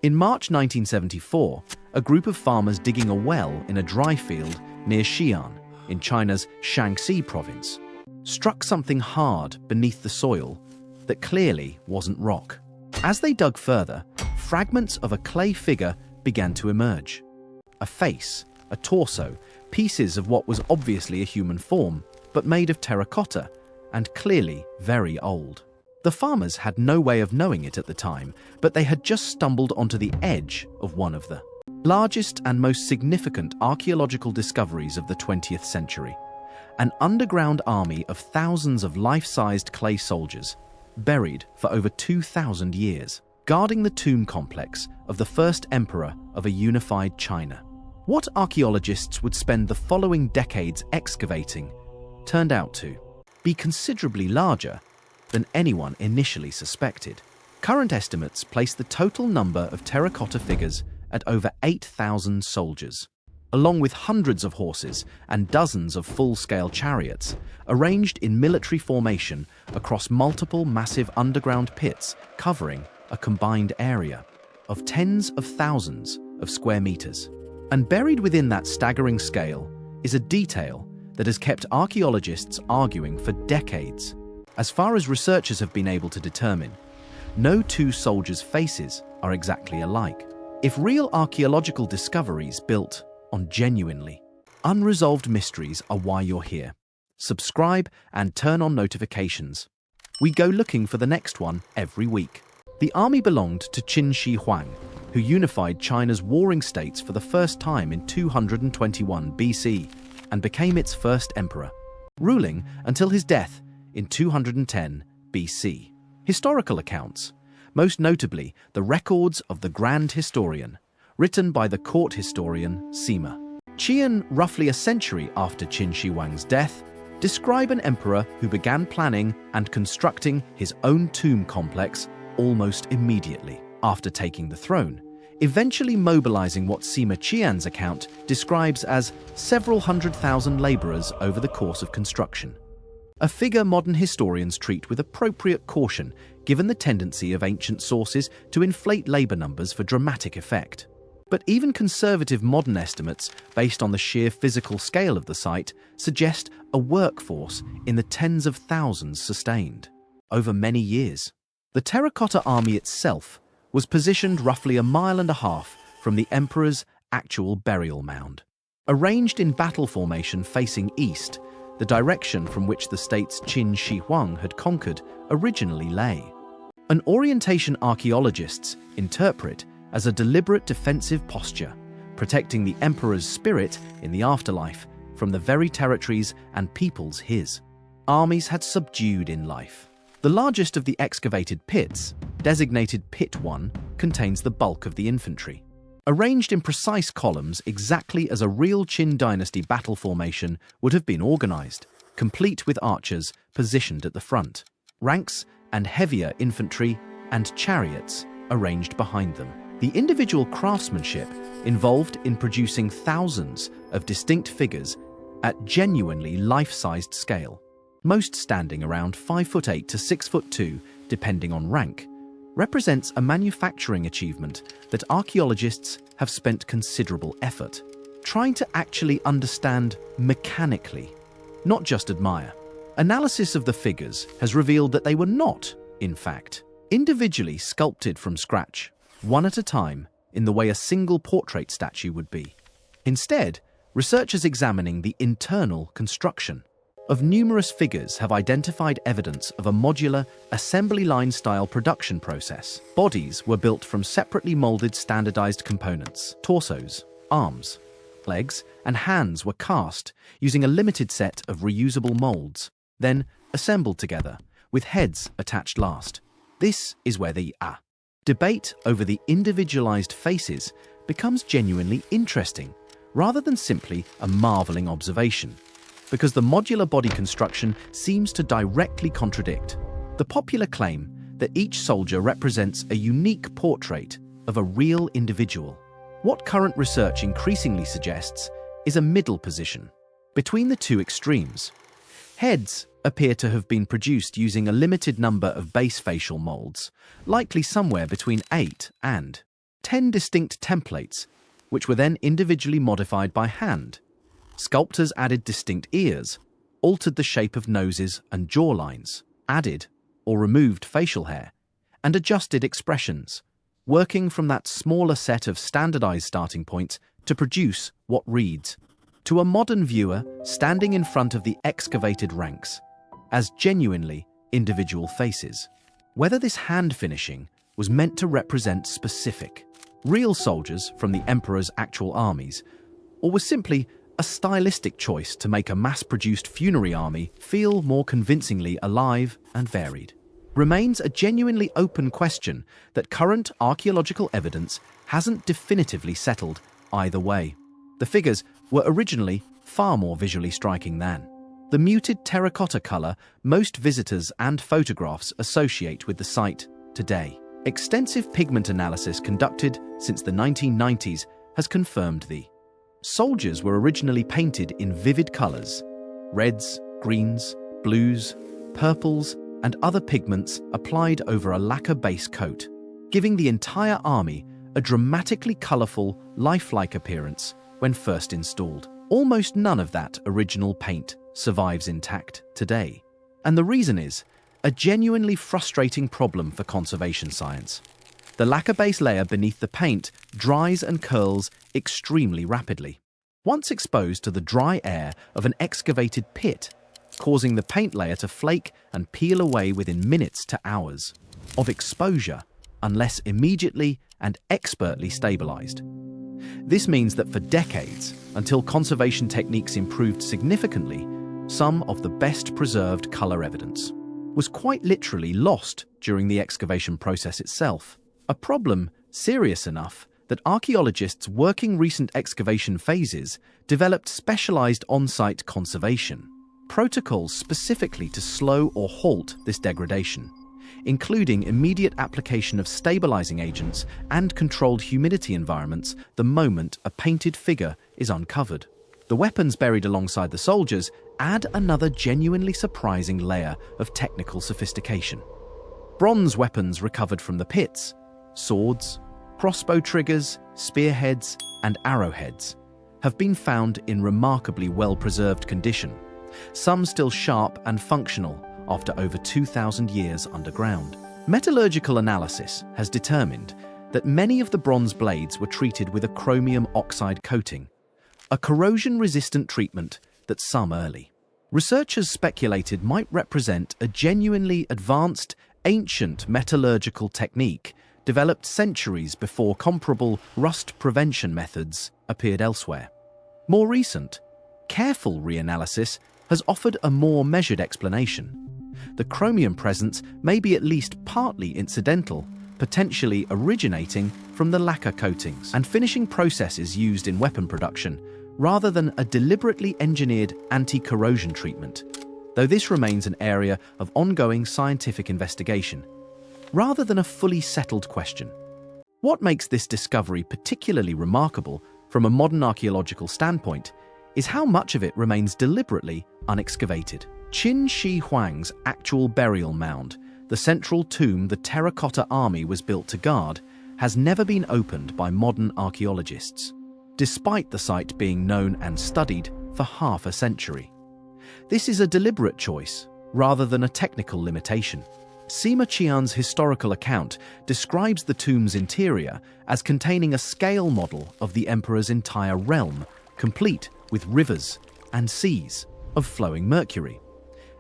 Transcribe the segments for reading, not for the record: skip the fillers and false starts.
In March 1974, a group of farmers digging a well in a dry field near Xi'an, in China's Shaanxi province, struck something hard beneath the soil that clearly wasn't rock. As they dug further, fragments of a clay figure began to emerge. A face, a torso, pieces of what was obviously a human form, but made of terracotta and clearly very old. The farmers had no way of knowing it at the time, but they had just stumbled onto the edge of one of the largest and most significant archaeological discoveries of the 20th century. An underground army of thousands of life-sized clay soldiers, buried for over 2,000 years, guarding the tomb complex of the first emperor of a unified China. What archaeologists would spend the following decades excavating turned out to be considerably larger than anyone initially suspected. Current estimates place the total number of terracotta figures at over 8,000 soldiers, along with hundreds of horses and dozens of full-scale chariots, arranged in military formation across multiple massive underground pits covering a combined area of tens of thousands of square meters. And buried within that staggering scale is a detail that has kept archaeologists arguing for decades. As far as researchers have been able to determine, no two soldiers' faces are exactly alike. If real archaeological discoveries built on genuinely unresolved mysteries are why you're here, subscribe and turn on notifications. We go looking for the next one every week. The army belonged to Qin Shi Huang, who unified China's warring states for the first time in 221 BC and became its first emperor, ruling until his death in 210 BC. Historical accounts, most notably the records of the Grand Historian, written by the court historian Sima Xi'an roughly a century after Qin Shi Huang's death, describe an emperor who began planning and constructing his own tomb complex almost immediately after taking the throne, eventually mobilizing what Sima Qian's account describes as several 100,000 laborers over the course of construction. A figure modern historians treat with appropriate caution, given the tendency of ancient sources to inflate labor numbers for dramatic effect. But even conservative modern estimates, based on the sheer physical scale of the site, suggest a workforce in the tens of thousands sustained over many years. The Terracotta Army itself was positioned roughly 1.5 miles from the emperor's actual burial mound. Arranged in battle formation facing east, the direction from which the state's Qin Shi Huang had conquered originally lay. An orientation archaeologists interpret as a deliberate defensive posture, protecting the emperor's spirit in the afterlife from the very territories and peoples his armies had subdued in life. The largest of the excavated pits, designated Pit 1, contains the bulk of the infantry. Arranged in precise columns exactly as a real Qin dynasty battle formation would have been organized, complete with archers positioned at the front, ranks and heavier infantry and chariots arranged behind them. The individual craftsmanship involved in producing thousands of distinct figures at genuinely life-sized scale, most standing around 5'8" to 6'2", depending on rank, represents a manufacturing achievement that archaeologists have spent considerable effort trying to actually understand mechanically, not just admire. Analysis of the figures has revealed that they were not, in fact, individually sculpted from scratch, one at a time, in the way a single portrait statue would be. Instead, researchers examining the internal construction of numerous figures have identified evidence of a modular, assembly line-style production process. Bodies were built from separately molded standardized components. Torsos, arms, legs, and hands were cast using a limited set of reusable molds, then assembled together, with heads attached last. This is where the debate over the individualized faces becomes genuinely interesting, rather than simply a marveling observation, because the modular body construction seems to directly contradict the popular claim that each soldier represents a unique portrait of a real individual. What current research increasingly suggests is a middle position between the two extremes. Heads appear to have been produced using a limited number of base facial molds, likely somewhere between 8 and 10 distinct templates, which were then individually modified by hand. Sculptors added distinct ears, altered the shape of noses and jawlines, added or removed facial hair, and adjusted expressions, working from that smaller set of standardized starting points to produce what reads, to a modern viewer standing in front of the excavated ranks, as genuinely individual faces. Whether this hand finishing was meant to represent specific, real soldiers from the emperor's actual armies, or was simply a stylistic choice to make a mass-produced funerary army feel more convincingly alive and varied, remains a genuinely open question that current archaeological evidence hasn't definitively settled either way. The figures were originally far more visually striking than the muted terracotta color most visitors and photographs associate with the site today. Extensive pigment analysis conducted since the 1990s has confirmed the soldiers were originally painted in vivid colors: reds, greens, blues, purples, and other pigments applied over a lacquer base coat, giving the entire army a dramatically colorful, lifelike appearance when first installed. Almost none of that original paint survives intact today, and the reason is a genuinely frustrating problem for conservation science. The lacquer base layer beneath the paint dries and curls extremely rapidly, once exposed to the dry air of an excavated pit, causing the paint layer to flake and peel away within minutes to hours of exposure, unless immediately and expertly stabilized. This means that for decades, until conservation techniques improved significantly, some of the best preserved color evidence was quite literally lost during the excavation process itself, a problem serious enough that archaeologists working recent excavation phases developed specialized on-site conservation protocols specifically to slow or halt this degradation, including immediate application of stabilizing agents and controlled humidity environments the moment a painted figure is uncovered. The weapons buried alongside the soldiers add another genuinely surprising layer of technical sophistication. Bronze weapons recovered from the pits, swords, crossbow triggers, spearheads, and arrowheads, have been found in remarkably well-preserved condition, some still sharp and functional after over 2,000 years underground. Metallurgical analysis has determined that many of the bronze blades were treated with a chromium oxide coating, a corrosion-resistant treatment that some early researchers speculated might represent a genuinely advanced, ancient metallurgical technique developed centuries before comparable rust prevention methods appeared elsewhere. More recent, careful reanalysis has offered a more measured explanation. The chromium presence may be at least partly incidental, potentially originating from the lacquer coatings and finishing processes used in weapon production, rather than a deliberately engineered anti-corrosion treatment, though this remains an area of ongoing scientific investigation, rather than a fully settled question. What makes this discovery particularly remarkable from a modern archaeological standpoint is how much of it remains deliberately unexcavated. Qin Shi Huang's actual burial mound, the central tomb the Terracotta Army was built to guard, has never been opened by modern archaeologists, despite the site being known and studied for half a century. This is a deliberate choice, rather than a technical limitation. Sima Qian's historical account describes the tomb's interior as containing a scale model of the emperor's entire realm, complete with rivers and seas of flowing mercury.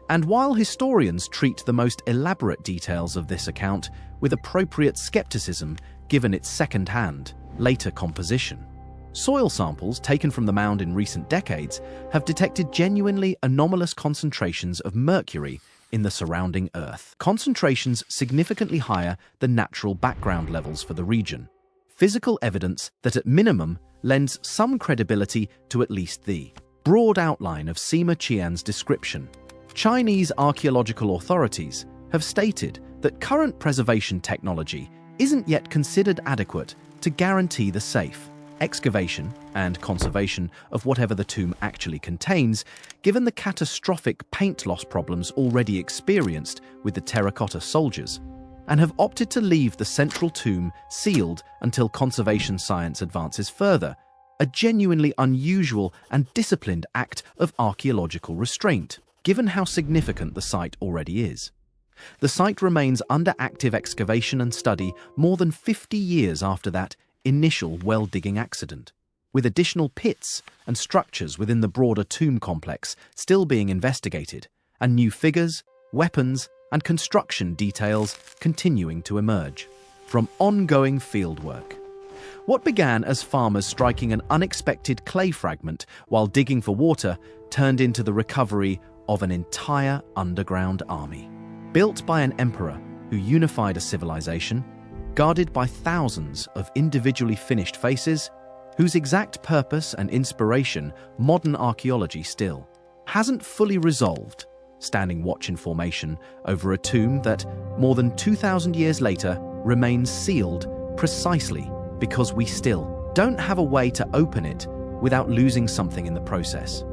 And while historians treat the most elaborate details of this account with appropriate skepticism given its second-hand, later composition, soil samples taken from the mound in recent decades have detected genuinely anomalous concentrations of mercury in the surrounding earth, concentrations significantly higher than natural background levels for the region. Physical evidence that at minimum lends some credibility to at least the broad outline of Sima Qian's description. Chinese archaeological authorities have stated that current preservation technology isn't yet considered adequate to guarantee the safe excavation and conservation of whatever the tomb actually contains, given the catastrophic paint loss problems already experienced with the terracotta soldiers. and have opted to leave the central tomb sealed until conservation science advances further, a genuinely unusual and disciplined act of archaeological restraint, given how significant the site already is. The site remains under active excavation and study more than 50 years after that initial well-digging accident, with additional pits and structures within the broader tomb complex still being investigated, and new figures, weapons, and construction details continuing to emerge from ongoing fieldwork. What began as farmers striking an unexpected clay fragment while digging for water turned into the recovery of an entire underground army. Built by an emperor who unified a civilization, guarded by thousands of individually finished faces, whose exact purpose and inspiration modern archaeology still hasn't fully resolved, standing watch in formation over a tomb that, more than 2,000 years later, remains sealed precisely because we still don't have a way to open it without losing something in the process.